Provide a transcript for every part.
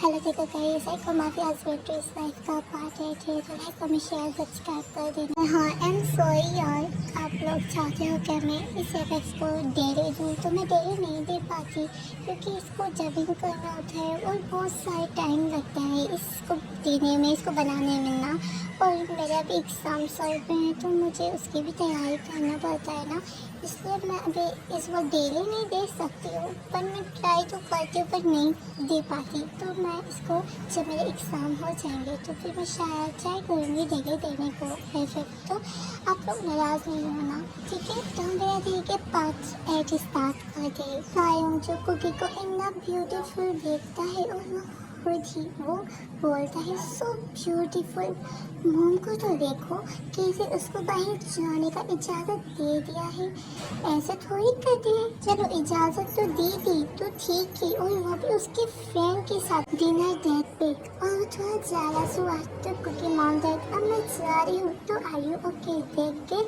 Hello देखो guys, आई को mafias victories life का पार्ट 8 है, तो लाइक कमेंट शेयर सब्सक्राइब कर देना। हाँ, आई एम सॉरी यार, आप लोग चाहते हो कि मैं इस एपेक्स को डेली दूँ, तो मैं डेली नहीं दे पाती क्योंकि इसको जबिंग करना होता है और बहुत सारे टाइम लगता है इसको देने में, इसको बनाने में ना। और मेरा भी एग्ज़ाम चल रहे हैं तो मुझे उसकी भी तैयारी करना पड़ता है ना, इसलिए मैं अभी इस वक्त डेली नहीं दे सकती हूँ, पर मैं ट्राई तो करती हूँ पर नहीं दे पाती। तो मैं इसको जब मेरे एग्ज़ाम हो जाएंगे तो फिर मैं शायद ट्राई करूँगी डेली देने को ऐसे। तो आप लोग नाराज़ नहीं होना, ठीक है। तो मेरा दी के 5 स्टार्ट कर दे। सायोंग जो कुकी को इतना ब्यूटीफुल देखता है और वो खुद ही वो बोलता है सो ब्यूटीफुल। मोम को तो देखो कैसे उसको बाहर जाने का इजाज़त दे दिया है, ऐसे थोड़ी करते हैं। चलो इजाज़त तो दी थी तो ठीक है, और वो भी उसके फ्रेंड के साथ डिनर डेट पे। और थोड़ा जेलस हुआ तो कुकी मॉम डैड अब मैं जा रही हूँ, तो आयु ओके देख के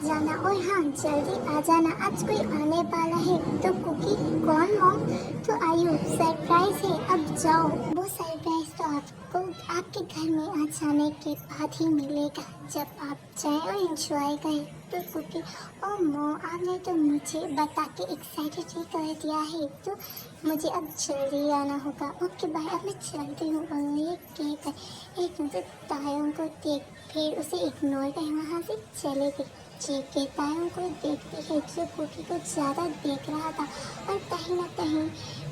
जाना, और हाँ जल्दी आ जाना, आज कोई आने वाला है। तो कुकी कौन मॉम? तो आयु सरप्राइज है, अब जाओ। वो सरप्राइज तो आपको आपके घर में आ जाने के बाद ही मिलेगा, जब आप जाएं और एंजॉय करें। तो कुकी ओ मो, आपने तो मुझे बता के एक्साइटेड ही कर दिया है, तो मुझे अब जल्दी आना होगा। ओके बाय, अब मैं चलती हूँ। और ये केक है, एक नजर तायों को देख फिर उसे इग्नोर कर वहाँ से चले गई। के तायों को देखती है जो कुकी को ज़्यादा देख रहा था, और कहीं ना कहीं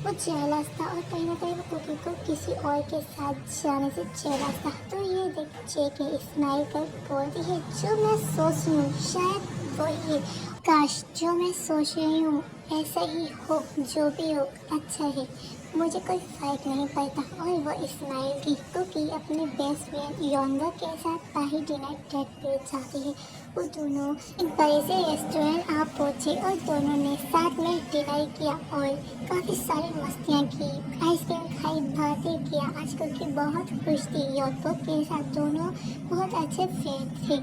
वो जेलस था, और कहीं ना कहीं वो कुकी को किसी और के साथ जाने से जेलस था। तो ये देख जेके स्माइल कर बोलती है जो मैं सोच रही हूँ शायद वही है, काश जो मैं सोच रही हूँ ऐसा ही हो, जो भी हो अच्छा है, मुझे कोई फर्क नहीं पड़ता। और वो स्माइल की कुकी अपने बेस्ट फ्रेंड योंगा के साथ बाहर डिनर डेट पे जाती है। वो दोनों एक बड़े से रेस्टोरेंट आ पहुँचे और दोनों ने साथ में डिनर किया और काफ़ी सारी मस्तियाँ की, आइसक्रीम खाई, बातें किया। आज कुकी बहुत खुश थी, योंगा के साथ दोनों बहुत अच्छे फ्रेंड थे।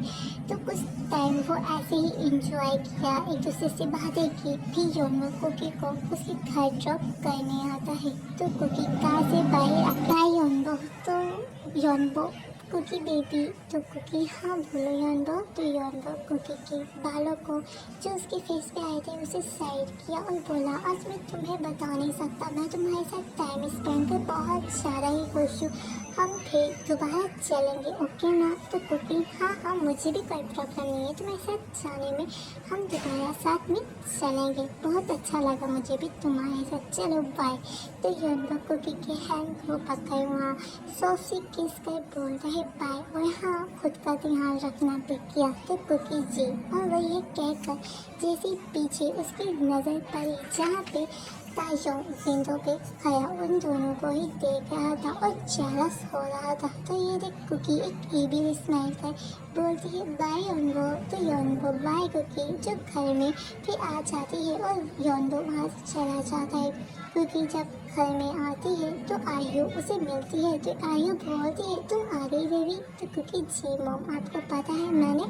तो कुछ टाइम वो ऐसे ही इंजॉय किया, एक दूसरे से बातें की। फिर योंगा कुकी को उसके घर ड्रॉप करने आता है, तो कुकी कार से बाहर आता है। योंबो तो योंबो कुकी बेबी, तो कुकी हाँ बोलो योंबो। तो योंबो कुकी के बालों को जो उसके फेस पे आए थे उसे साइड किया और बोला आज मैं तुम्हें बता नहीं सकता, मैं तुम्हारे साथ टाइम स्पेंड कर बहुत ज़्यादा ही खुश हूँ, हम फिर दोबारा चलेंगे ओके ना? तो कुकी हाँ मुझे भी कोई प्रॉब्लम नहीं है तुम्हारे साथ जाने में, हम दोबारा साथ में चलेंगे, बहुत अच्छा लगा मुझे भी तुम्हारे साथ, चलो बाय। तो योंबो कुकी के हैंड को पकड़ वहाँ सॉफ्ट सी किस कर बोलता है बाय, और हाँ खुद का ध्यान रखना भी किया। तो कुकी जी और वो ये कहकर जैसे पीछे उसकी नज़र पड़ी जहाँ पे तायोंग विंडो पे खड़ा उन दोनों को ही देख रहा था और जेलस हो रहा था। तो ये देख कुकी एक ईवी स्माइल कर बोलती है बाय योंबो। तो योंबो बाय कुकी जो घर में फिर आ जाती है और योंबो वहाँ से चला जाता है। कुकी जब घर में आती है तो आयु उसे मिलती है, तो आयु बोलती है तुम आ गई बेबी। तो कुकी जी मॉम आपको पता है मैंने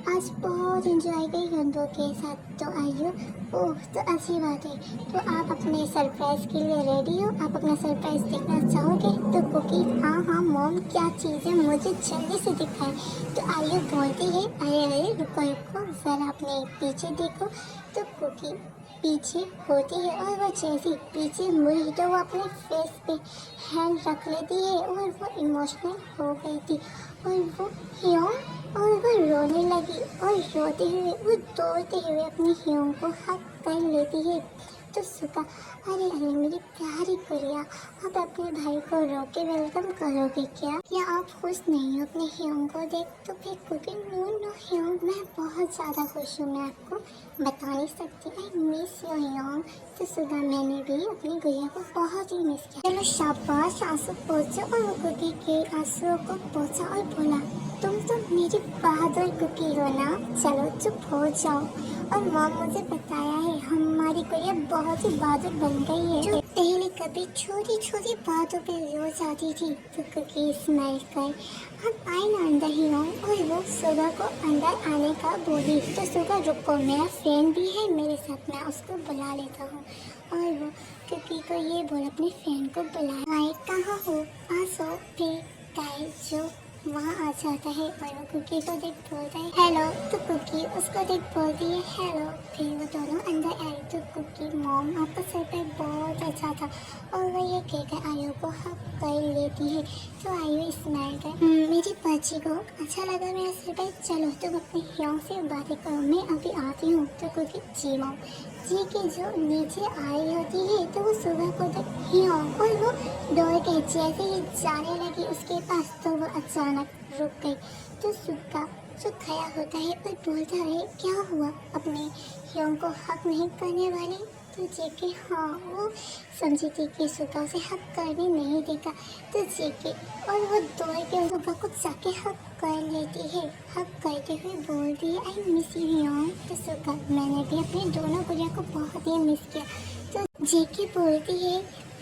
आज बहुत इंजॉय की योंबो के साथ। तो आयु ओह तो अच्छी बात है, तो आप अपने सरप्राइज के लिए रेडी हो, आप अपना सरप्राइज देखना चाहोगे? तो कुकी हाँ मॉम क्या चीज़ है मुझे जल्दी से दिखाएं। तो आयु बोलती है अरे रुको ज़रा अपने पीछे देखो। तो कुकी पीछे होती है और वो जैसे पीछे मुड़ी तो वो अपने फेस पे हैंड रख लेती है और वो इमोशनल हो गई थी और वो और वो रोने लगी, और रोते हुए वो दौड़ते हुए अपनी हियों को हक कर लेती है। तो सुका अरे मेरी प्यारी गुड़िया, आप अपने भाई को रोके वेलकम करोगे क्या आप खुश नहीं हो अपने हियों को देख? तो फिर कुकी नो हियों मैं बहुत ज़्यादा खुश हूँ, मैं आपको बता नहीं सकती, आई मिस यू हियों। तो सुबह मैंने भी अपनी गुड़िया को बहुत ही मिस किया। चलो शाबाश आंसू पोंछो, और वो कुकी के आंसुओं को पोंछा और बोला तुम तो मेरी बहादुर कुकी हो ना, चलो चुप हो जाओ। और माँ मुझे बताया है हमारी गुड़िया बहुत ही बहादुर बन गई है, जो पहले कभी छोटी छोटी बातों पे रो जाती थी। तो कुकी स्माइल कर हम आए ना अंदर ही हो, और वो सुगा को अंदर आने का बोली। तो सुगा रुको मेरा फ्रेंड भी है मेरे साथ, मैं उसको बुला लेता हूँ। और वो कुकी को ये बोल अपने फ्रेंड को बुलाया, आए कहाँ हो? जाता है और वो कुकी को देख बोलता है हेलो, तो कुकी उसको देख बोलती है हेलो। फिर वो दोनों अंदर आए तो कुकी मॉम आपका सरप्राइज बहुत अच्छा था और वो ये कहकर आयु को हक कर लेती है। तो आयु स्माइल कर मेरी बच्ची को अच्छा लगा मेरा सरप्राइज, चलो तुम अपने हियोंग से बातें करो, मैं अभी आती हूँ। तो कुकी जी मॉम जी की जो नीचे आई होती है तो वो सुबह को देख हियोंग और वो दौड़ के जैसे ही जाने लगी उसके पास तो वो अचानक रुक गई। तो सुगा जो खड़ा होता है और बोलता है क्या हुआ, अपने हियोंग को हक नहीं करने वाली। तो जेके हाँ वो समझी थी कि सुगा उसे हक करने नहीं देगा, तो जेके और वो दौड़ के सुगा को जाके हक कर लेती है। हक करते हुए बोलती है आई मिस यू हियोंग। तो सुगा मैंने भी अपने दोनों गुड़िया को बहुत ही मिस किया। तो जेके बोलती है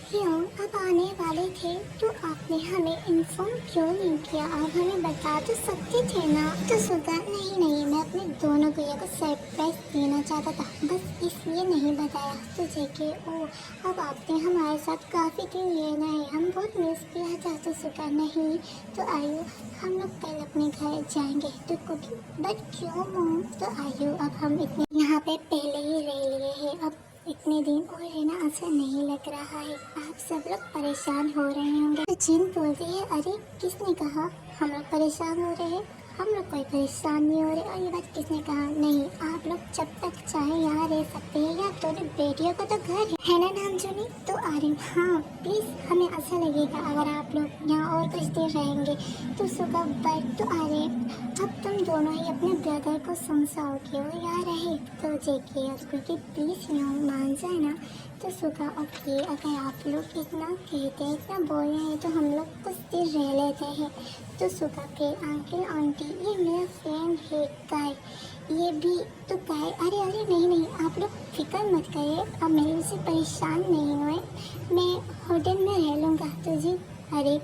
हियोंग आप आने वाले थे तो आपने हमें इन्फॉर्म क्यों नहीं किया, आप हमें बता तो सकते थे ना। तो सुगा नहीं मैं अपने दोनों गुड़िया को सरप्राइज देना चाहता था, बस इसलिए नहीं बताया। तो जेके ओ अब आपने हमारे साथ काफ़ी दिन लेना है, हम बहुत मिस किया था। तो सुगा नहीं तो आयु हम लोग कल अपने घर जाएंगे। तो कुकी बट क्यों मॉम। तो आयु अब हम इतने यहाँ पे पहले ही रह लिए हैं, अब इतने दिन और रहना अच्छा नहीं लग रहा है, आप सब लोग परेशान हो रहे होंगे। तो जिन बोलती है अरे किसने कहा हम लोग परेशान हो रहे हैं, हम लोग कोई परेशान नहीं हो रहे। और ये बात किसने कहा, नहीं आप लोग जब तक चाहे यहाँ रह सकते हैं, या तो बेटियों का तो घर है ना नामजुनी। तो आर्यन हाँ प्लीज़ हमें अच्छा लगेगा अगर आप लोग यहाँ और कुछ देर रहेंगे। तो सुगा बट तो आर्यन अब तुम दोनों ही अपने ब्रदर को समझाओगे और यहाँ रहे। तो जेके उसको कि प्लीज़ यहाँ मान जाए ना। तो सुगा ओके अगर आप लोग इतना कहते हैं इतना बोल रहे हैं तो हम लोग कुछ देर रह लेते हैं। तो सुगा के अंकल आंटी ये मेरा फ्रेंड है गाय, ये भी तो गाय अरे नहीं आप लोग फिक्र मत करिए, अब मेरे से परेशान नहीं हुए, मैं होटल में रह लूँगा। तो जी अरे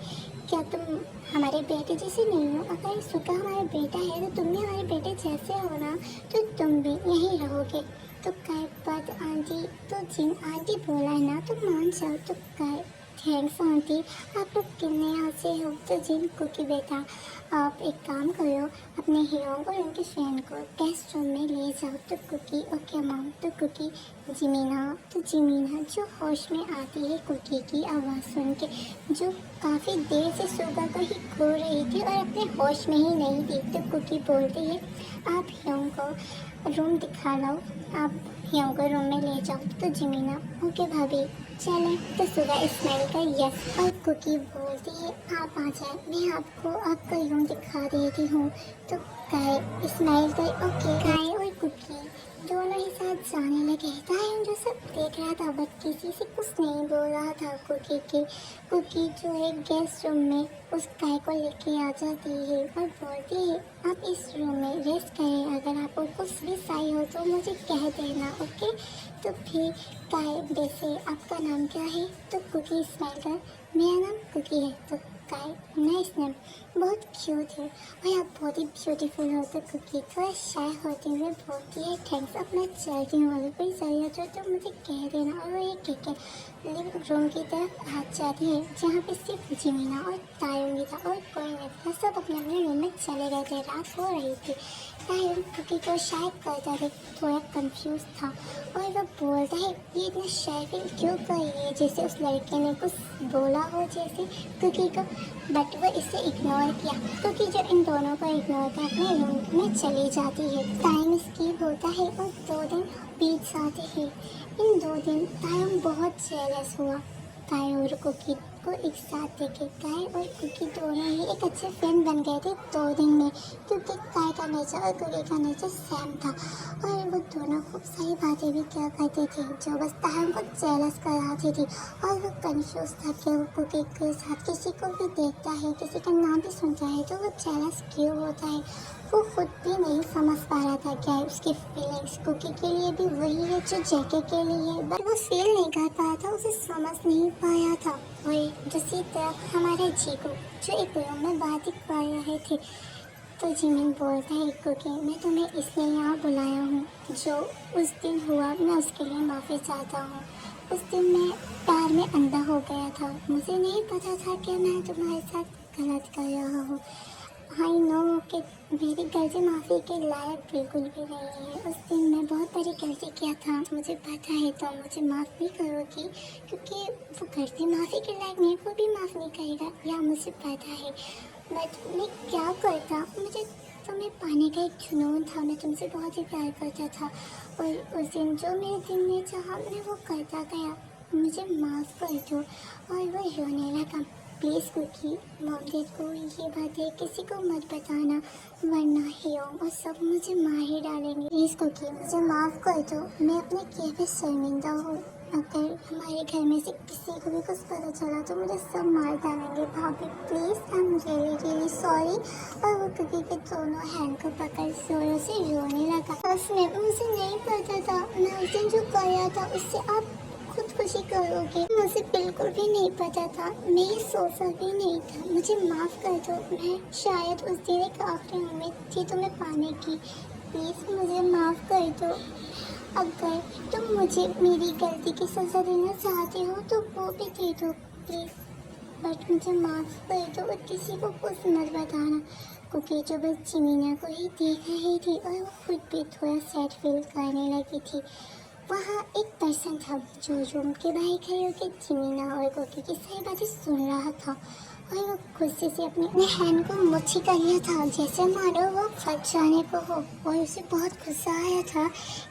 क्या तुम हमारे बेटे जैसे नहीं हो, अगर सुगा हमारा बेटा है तो तुम भी हमारे बेटे जैसे हो ना, तो तुम भी यहीं रहोगे। तो काय बात आंटी, तो जिन आंटी बोला है ना तो मान जाओ। तो काय थैंक्स आंटी, आप लोग कितने अच्छे हो। तो जिन कुकी बेटा आप एक काम करो अपने हीरो और उनके फ्रेंड को गेस्ट रूम में ले जाओ। तो कुकी ओके मॉम। तो कुकी जिमीना जो होश में आती है कुकी की आवाज़ सुन के, जो काफ़ी देर से सुगा को ही खो रही थी और अपने होश में ही नहीं थी। तो कुकी बोलती है आप हियोंग को रूम दिखा लाओ, आप हियोंग को रूम में ले जाओ। तो जिमीना ओके भाभी चलें। तो सुगा स्माइल कर यस और कुकी बोलती है आप आ जाए, मैं आपको आपका रूम दिखा देती हूँ। तो काय स्माइल कर ओके। काय और कुकी दोनों ही साथ जाने लगे। तायम जो सब देख रहा था बट किसी से कुछ नहीं बोल रहा था। कुकी जो है गेस्ट रूम में उस काय को लेके आ जाती है और बोलती है आप इस रूम में रेस्ट करें, अगर आपको कुछ भी चाहिए हो तो मुझे कह देना ओके। तो फिर काय वैसे आपका नाम क्या है। तो कुकी स्माइल कर मेरा नाम कुकी है। तो काय नाइस नेम, बहुत क्यूट है और आप बहुत ही ब्यूटीफुल हो। तो कुकी थोड़ा शाय होते हुए बोलती है थैंक्स, अब मैं चलती हूँ, अगर कोई ज़रूरत हो तो मुझे कह देना। और वो ये कह के लिविंग रूम की तरफ हाथ जाती है जहाँ पे सिर्फ जिमीना और तायुंगी था और कोई नहीं था, सब अपने अपने रूम में चले गए थे, रात हो रही थी। तायुंग कुकी को शायद करता था, थोड़ा कंफ्यूज था और वह बोलता है ये इतना शाय फील क्यों कर रही है, जैसे उस लड़के ने कुछ बोला हो जैसे कुकी को, बट वो इसे इग्नोर किया क्योंकि जो इन दोनों को इग्नोर कर अपने रूम में चली जाती है। टाइम स्किप होता है और 2 दिन बीत जाते हैं। इन 2 दिन तायम बहुत जेलस हुआ काय और कुकी को एक साथ देखे। काय और कुकी दोनों ही एक अच्छे फ्रेंड बन गए थे 2 दिन में, क्योंकि काय का नेचर और कुकी का नेचर सेम था और वो दोनों खूब सारी बातें भी क्या करते थे जो बस तायम को जेलस कराती थी। और वो कंफ्यूज था कि वो कुकी के साथ किसी को भी देखता है, किसी का नाम भी सुनता है तो वो जेलस क्यों होता है। वो खुद भी नहीं समझ पा रहा था क्या उसकी फीलिंग्स कुकी के लिए भी वही है जो जेके के लिए है, बट वो फील नहीं कर पाया था, उसे समझ नहीं पाया था। वही दूसरी तरफ हमारे जीकू जो एक रूम में बात ही कर रहे थे। तो जिमिन बोलता है कुकी मैं तुम्हें इसलिए यहाँ बुलाया हूँ, जो उस दिन हुआ मैं उसके लिए माफ़ी चाहता हूँ। उस दिन मैं प्यार में अंधा हो गया था, मुझे नहीं पता था कि मैं तुम्हारे साथ गलत कर रहा हूँ। आई नो कि मेरी गलती माफ़ी के लायक बिल्कुल भी नहीं है। उस दिन मैं बहुत बड़ी गलती किया था, मुझे पता है, तो मुझे माफ़ भी करोगी, क्योंकि वो गलती माफ़ी के लायक मेरे को भी माफ़ नहीं करेगा, या मुझे पता है। बट मैं क्या करता, मुझे तुम्हें पाने का एक जुनून था, मैं तुमसे बहुत ही प्यार करता था, और उस दिन जो मेरे दिल में चाहा मैं वो करता गया, मुझे माफ़ कर दो। और वो रोने लगा। प्लीज़ कुकी, मॉम डैड को ये बातें किसी को मत बताना, वरना हियोंग और सब मुझे मार ही डालेंगे। प्लीज़ कुकी, मुझे माफ़ कर दो, मैं अपने किए पे शर्मिंदा हूँ। अगर हमारे घर में से किसी को भी कुछ पता चला तो मुझे सब मार डालेंगे। भाभी please, I am really really sorry. और वो कुकी के दोनों हैंड को पकड़ जोरों से रोने लगा। उसमें मुझे नहीं पता था, मैं उस दिन जो कराया था उससे आप खुदकुशी करोगे, मुझे बिल्कुल भी नहीं पता था, मैं ये सोचा भी नहीं था। मुझे माफ़ कर दो, मैं शायद उस दिन एक आखिरी उम्मीद थी तुम्हें पाने की। प्लीज़ मुझे माफ़ कर दो। अगर तुम मुझे मेरी गलती की सज़ा देना चाहते हो तो वो भी दे दो प्लीज़, बट मुझे माफ़ कर दो और किसी को कुछ मत बताना, क्योंकि जो बस जिमीना को ही देख रही थी और वो खुद भी थोड़ा सैड फील करने लगी थी। वहाँ एक पर्सन था जो रूम के बाहर खड़े होकर जिमीना और कुकी की सारी बातें सुन रहा था, और वो गुस्से से अपने हैंड को मुट्ठी कर लिया था, जैसे मानो वो फट जाने को हो। और उसे बहुत गुस्सा आया था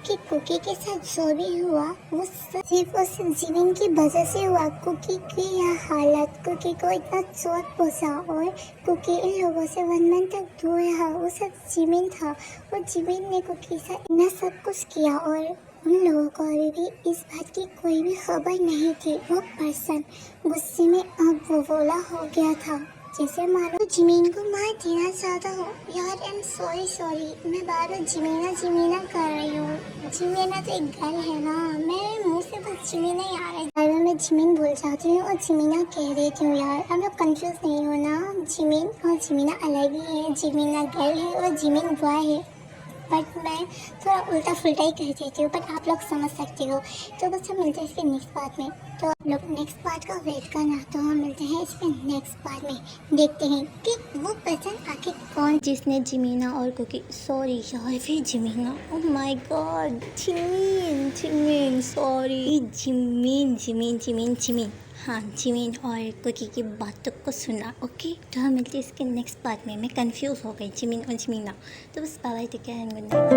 कि कुकी के साथ जो भी हुआ वो सिर्फ उस जिमिन की वजह से हुआ। कुकी की यह हालत कुकी को इतना चोट पहुँचा, और कुकी इन लोगों से 1 मंथ तक दूर रहा। वो सब जिमिन था, और जिमिन ने कुकी से इतना सब कुछ किया, और उन लोगों को अभी भी इस बात की कोई भी खबर नहीं थी। वो पर्सन गुस्से में अब वो बोला हो गया था, जैसे मानो जिमीन को मार देना चाहता हो। यार आई एम सॉरी, मैं बार बार जिमीना कर रही हूँ। जिमीना तो एक गर्ल है ना, मैं मुँह से बस जिमीना ही आ रहा है, बार बार मैं जिमीन भूल जाती हूँ और जिमीना कह देती हूँ। यार आप लोग कंफ्यूज नहीं हो ना, जिमीन और जिमीना अलग ही है। जिमीना गर्ल है और जिमीन बॉय है, बट मैं थोड़ा उल्टा फुल्टा ही कह देती हूँ, बट आप लोग समझ सकते हो। तो बस हम मिलते हैं इसके नेक्स्ट पार्ट में, तो आप लोग नेक्स्ट पार्ट का वेट करना। तो हम मिलते हैं इसके नेक्स्ट पार्ट में, देखते हैं कि वो पर्सन आखिर कौन जिसने जिमीना और कुकी, सॉरी यार फिर जिमीना, oh my god, Jimin sorry, Jimin हाँ, जिमीन और कुकी की बातों को सुना। ओके, तो हम मिलते हैं इसके नेक्स्ट पार्ट में। मैं कंफ्यूज हो गई जिमीन और जिमीना, तो बस bye bye, take care and good night.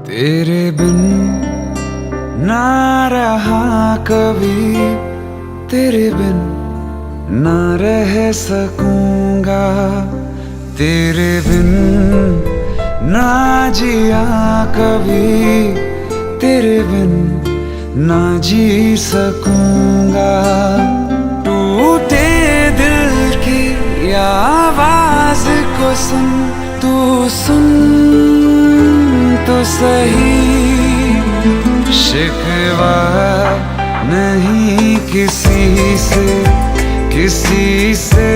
तेरे बिन ना रहा कभी, तेरे बिन ना रह सकूंगा, तेरे बिन ना जिया कभी, तेरे बिन ना जी सकूंगा। टूटे दिल की आवाज को सुन, तू सुन तो सही, शिकवा नहीं किसी से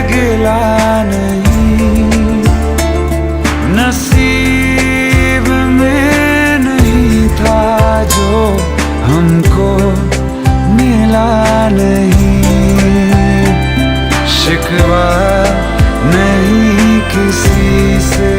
गिला नहीं, नसीब में नहीं था जो हमको मिला नहीं, शिकवा नहीं किसी से।